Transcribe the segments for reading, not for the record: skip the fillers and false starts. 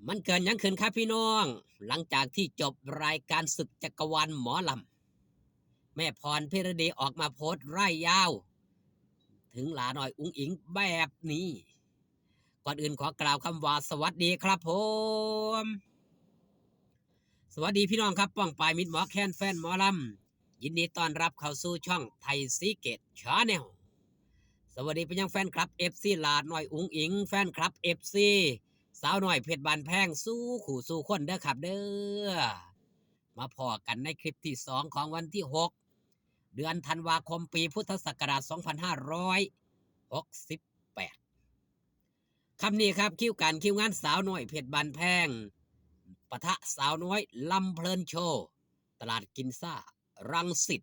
มันเกินยังขึ้นครับพี่น้องหลังจากที่จบรายการศึกจักรวาลหมอลำแม่พรพิรดีออกมาโพสต์ร่ายยาวถึงหลาหน่อยอุ้งอิงแบบนี้ก่อนอื่นขอกล่าวคำว่าสวัสดีครับผมสวัสดีพี่น้องครับป้องปายมิตรหมอแคนแฟนหมอลำยินดีต้อนรับเข้าสู่ช่องไทยซีเกตชาแนลสวัสดีไปยังแฟนคลับเอฟซีหลาหน่อยอุ้งอิงแฟนคลับเอฟซีสาวหน่อยเพชรบานแพงสู้ขู่สู้คนเด้อครับเด้อมาพอกันในคลิปที่2ของวันที่6เดือนธันวาคมปีพุทธศักราช2568คำนี้ครับคิวงานสาวน้อยเพชรบานแพงปะทะสาวน้อยลำเพลินโชว์ตลาดกินซ่ารังสิต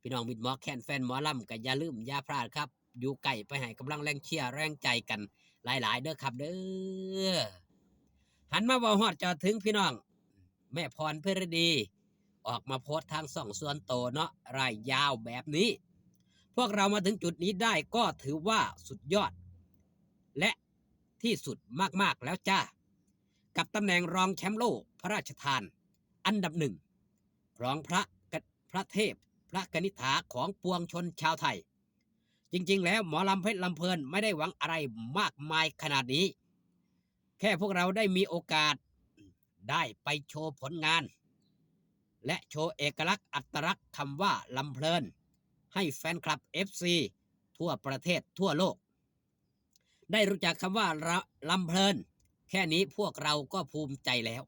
พี่น้องมิตรหมอแคนแฟนหมอลำก็อย่าลืมอย่าพลาดครับอยู่ไก่ไปให้กำลังแรงเชียร์แรงใจกันหลายๆเด้อครับเด้อหันมาว่าฮอดจอถึงพี่น้องแม่พรพิรดีออกมาโพสต์ทางส่องส่วนโตเนาะรายยาวแบบนี้พวกเรามาถึงจุดนี้ได้ก็ถือว่าสุดยอดและที่สุดมากๆแล้วจ้ากับตำแหน่งรองแชมป์โลกพระราชทานอันดับหนึ่งของพระเทพพระกนิษฐาของปวงชนชาวไทยจริงๆแล้วหมอลำเพชรลำเพลินไม่ได้หวังอะไรมากมายขนาดนี้แค่พวกเราได้มีโอกาสได้ไปโชว์ผลงานและโชว์เอกลักษณ์อัตลักษณ์คำว่าลำเพลินให้แฟนคลับ FC ทั่วประเทศทั่วโลกได้รู้จักคำว่าลำเพลินแค่นี้พวกเราก็ภูมิใจแล้ว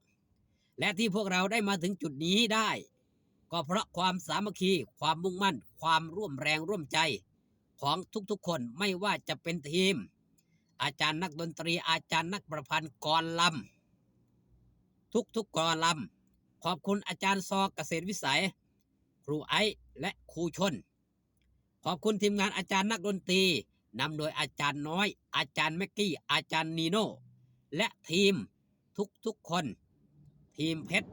และที่พวกเราได้มาถึงจุดนี้ได้ก็เพราะความสามัคคีความมุ่งมั่นความร่วมแรงร่วมใจของทุกๆคนไม่ว่าจะเป็นทีมอาจารย์นักดนตรีอาจารย์นักประพันธ์กรลำทุกกรลำขอบคุณอาจารย์ซอเกษตรวิสัยครูไอและครูชนขอบคุณทีมงานอาจารย์นักดนตรีนำโดยอาจารย์น้อยอาจารย์แม็กกี้อาจารย์นีโน่และทีมทุกคนทีมเพชร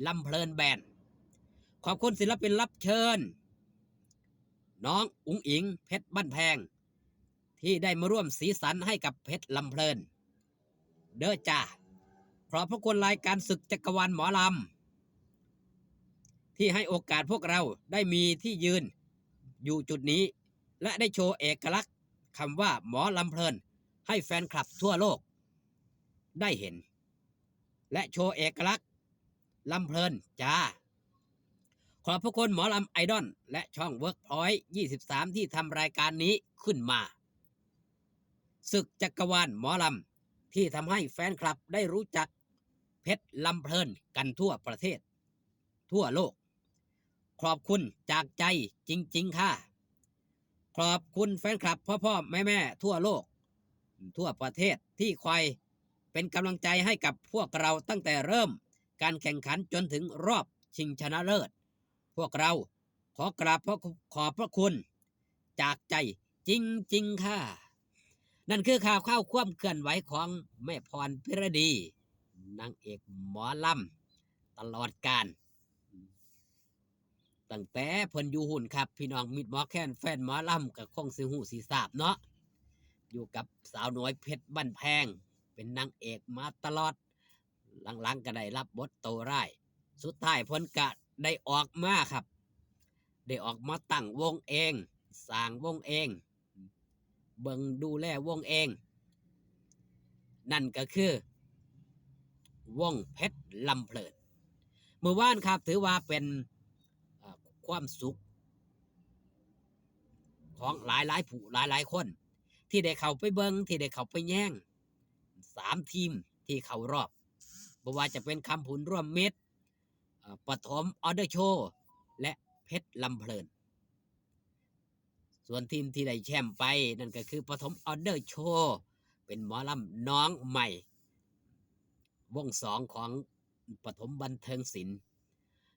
ลำเพลินแบนด์ขอบคุณศิลปินรับเชิญน้องอุ๋งอิงเพชรบ้านแพงที่ได้มาร่วมสีสันให้กับเพชรลำเพลินเด้อจ้าขอบพระคุณรายการศึกจักรวาลหมอลำที่ให้โอกาสพวกเราได้มีที่ยืนอยู่จุดนี้และได้โชว์เอกลักษณ์คำว่าหมอลำเพลินให้แฟนคลับทั่วโลกได้เห็นและโชว์เอกลักษณ์ลำเพลินจ้าขอบพระคุณหมอลำไอดอลและช่องเวิร์กพอยต์23ที่ทำรายการนี้ขึ้นมาศึกจักรวาลหมอลำที่ทำให้แฟนคลับได้รู้จักเพชรลำเพลินกันทั่วประเทศทั่วโลกขอบคุณจากใจจริงๆค่ะขอบคุณแฟนคลับพ่อแม่ทั่วโลกทั่วประเทศที่คอยเป็นกำลังใจให้กับพวกเราตั้งแต่เริ่มการแข่งขันจนถึงรอบชิงชนะเลิศพวกเราขอกราบขอบพระคุณจากใจจริงๆค่ะนั่นคือข่าวความเคลื่อนไหวของแม่พรพิรดีนางเอกหมอลำตลอดกาลตั้งแต่เพิ่นอยู่หุ่นครับพี่น้องมิตรหมอแค้นแฟนหมอลำกับคงสิหูสิทราบเนาะอยู่กับสาวน้อยเพชรบ้านแพงเป็นนางเอกมาตลอดหลังๆก็ได้รับบทโตร้ายสุดท้ายเพิ่นก็ได้ออกมาครับได้ออกมาตั้งวงเองสร้างวงเองเบิ่งดูแลวงเองนั่นก็คือวงเพชรลำเพลินเมื่อวานครับถือว่าเป็นความสุขของหลายผู้หลายคนที่ได้เข้าไปเบิ่งที่ได้เข้าไปแย่ง3ทีมที่เข้ารอบบ่ว่าจะเป็นคำผุนร่วมมิตรปฐมออเดอร์โชว์และเพชรลำเพลินส่วนทีมที่ได้แชมป์ไปนั่นก็คือปฐมออเดอร์โชว์เป็นหมอลำน้องใหม่วง2ของปฐมบันเทิงศิลป์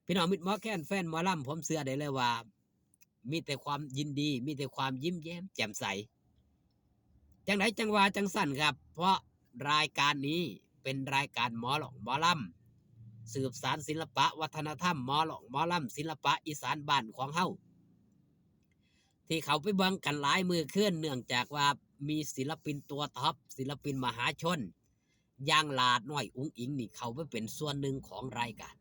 พี่น้องมิตรหมอแค้นแฟนหมอลำผมเชื่อได้เลยว่ามีแต่ความยินดีมีแต่ความยิ้มแย้มแจ่มใสจังไหนจังว่าจังสั่นครับเพราะรายการนี้เป็นรายการหมอลำสืบสารศิลปะวัฒนธรรมหมอลำศิลปะอีสานบ้านของเฮาที่เขาไปเบิ่งกันหลายมือเคลื่อนเนื่องจากว่ามีศิลปินตัวท็อปศิลปินมหาชน อย่างหลาน้อยอุ๋งอิงนี่เขาไปเป็นส่วนหนึ่งของรายการ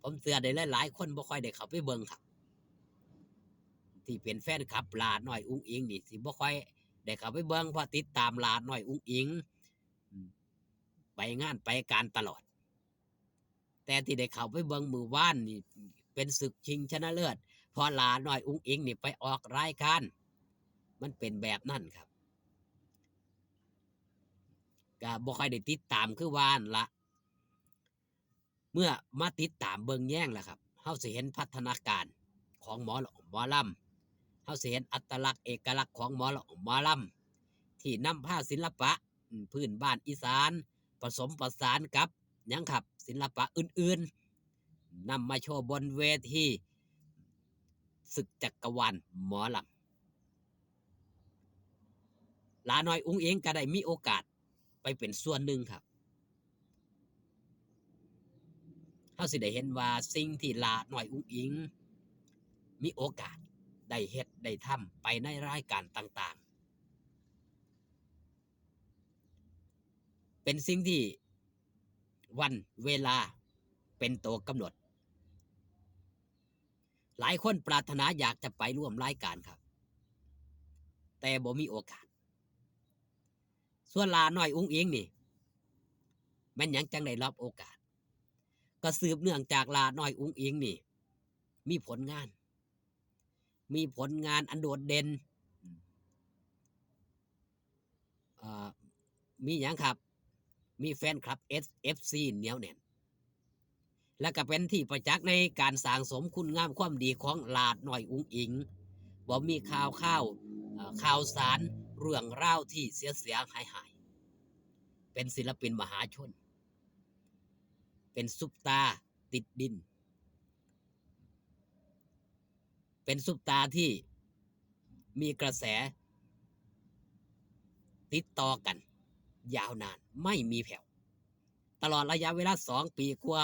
ผมเชื่อได้หลายๆคนบ่ค่อยได้เข้าไปเบิ่งครับที่เป็นแฟนคลับหลาน้อยอุ๋งอิงนี่สิบ่ค่อยได้เข้าไปเบิ่งเพราะติดตามหลาน้อยอุ๋งอิงอืมไปงานไปการตลอดแต่ที่ได้เข้าไปเบิ่งมื้อวานนี่เป็นศึกชิงชนะเลิศพอหลาน้อยอุ๋งอิงนี่ไปออกรายการมันเป็นแบบนั้นครับก็บ่ค่อยได้ติดตามคือว่านละเมื่อมาติดตามเบิ่งแย่งแล้วครับเฮาสิเห็นพัฒนาการของหมอลำเฮาสิเห็นอัตลักษณ์เอกลักษณ์ของหมอลำที่นำผ้าศิลปะพื้นบ้านอีสานผสมผสานกับหยังครับศิลปะอื่นๆนำมาโชว์บนเวทีศึกจักรวาลหมอลำลาน้อยอุ้งเองก็ได้มีโอกาสไปเป็นส่วนหนึ่งครับเฮาสิได้เห็นว่าสิ่งที่ลาน้อยอุ้งอิงมีโอกาสได้เฮ็ดได้ทำไปในรายการต่างๆเป็นสิ่งที่วันเวลาเป็นตัวกำหนดหลายคนปรารถนาอยากจะไปร่วมรายการครับแต่บ่มีโอกาสส่วนลาน้อยอุ้งอิงนี่แม่นหยังจังได้รับโอกาสก็สืบเนื่องจากลาน้อยอุ้งอิงนี่มีผลงาน มีผลงานอันโดดเด่นเอ่อมีอย่างครับ มีแฟนคลับ SFC เหนียวแน่นและก็เป็นที่ประจักษ์ในการสร้างสมคุณงามความดีของลาดหน่อยอุ๋งอิงบ่มีข่าวสารเรื่องราวที่เสียหายเป็นศิลปินมหาชน เป็นซุปตาติดดิน เป็นซุปตาที่มีกระแสติดต่อกันยาวนานไม่มีแผ่วตลอดระยะเวลา2 ปีกว่า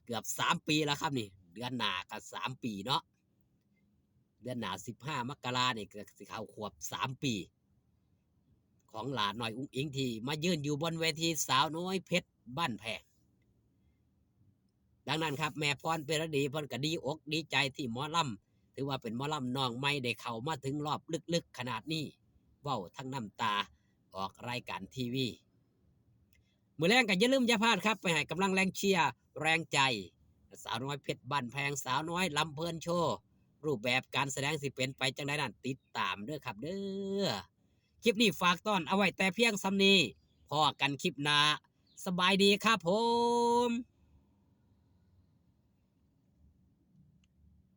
เกือบ3 ปีแล้วครับนี่เดือนหน้าก็3 ปีเนาะเดือนหน้า15 มกราเนี่ยก็สิเข้าขวบ3 ปีของหลานน้อยอุ้งอิงที่มายืนอยู่บนเวทีสาวน้อยเพชรบ้านแพงดังนั้นครับแม่พรเปรดีเพิ่นก็ดีอกดีใจที่หมอลำถือว่าเป็นหมอลำน้องใหม่ได้เข้ามาถึงรอบลึกๆขนาดนี้เว้าทั้งน้ำตาออกรายการทีวีมื้อแรงก็อย่าลืมอย่าพลาดครับไปให้กำลังแรงเชียร์แรงใจสาวน้อยเพชรบ้านแพงสาวน้อยลำเพลินโชว์รูปแบบการแสดงสิเป็นไปจังไดนั้นติดตามเด้อครับเด้อคลิปนี้ฝากต้อนเอาไว้แต่เพียงซ้ำนี้พอกันคลิปหน้าสบายดีครับผม